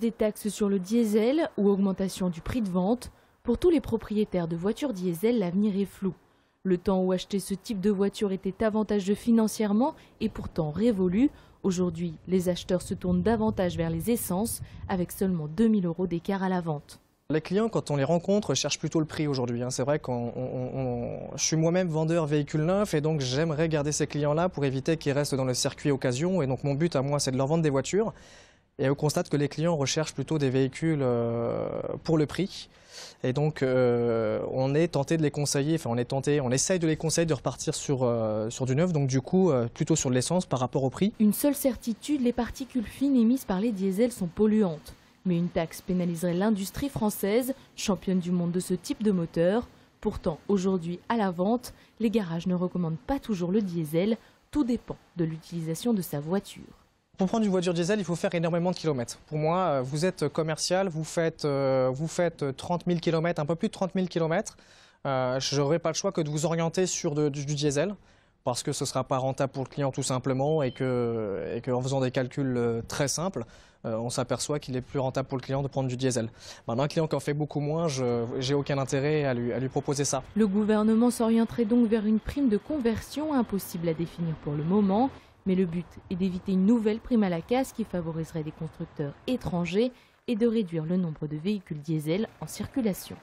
Des taxes sur le diesel ou augmentation du prix de vente, pour tous les propriétaires de voitures diesel, l'avenir est flou. Le temps où acheter ce type de voiture était avantageux financièrement est pourtant révolu. Aujourd'hui, les acheteurs se tournent davantage vers les essences, avec seulement 2 000 € d'écart à la vente. Les clients, quand on les rencontre, cherchent plutôt le prix aujourd'hui. C'est vrai que je suis moi-même vendeur véhicule neuf et donc j'aimerais garder ces clients-là pour éviter qu'ils restent dans le circuit occasion. Et donc mon but à moi, c'est de leur vendre des voitures. Et on constate que les clients recherchent plutôt des véhicules pour le prix. Et donc on est tenté de les conseiller, on essaye de les conseiller de repartir sur du neuf, donc du coup plutôt sur de l'essence par rapport au prix. Une seule certitude, les particules fines émises par les diesels sont polluantes. Mais une taxe pénaliserait l'industrie française, championne du monde de ce type de moteur. Pourtant, aujourd'hui, à la vente, les garages ne recommandent pas toujours le diesel. Tout dépend de l'utilisation de sa voiture. Pour prendre une voiture diesel, il faut faire énormément de kilomètres. Pour moi, vous êtes commercial, vous faites 30 000 km, un peu plus de 30 000 km. Je n'aurai pas le choix que de vous orienter sur du diesel, parce que ce ne sera pas rentable pour le client tout simplement, et qu'en faisant des calculs très simples, on s'aperçoit qu'il est plus rentable pour le client de prendre du diesel. Maintenant, un client qui en fait beaucoup moins, je n'ai aucun intérêt à lui proposer ça. Le gouvernement s'orienterait donc vers une prime de conversion, impossible à définir pour le moment. Mais le but est d'éviter une nouvelle prime à la casse qui favoriserait des constructeurs étrangers et de réduire le nombre de véhicules diesel en circulation.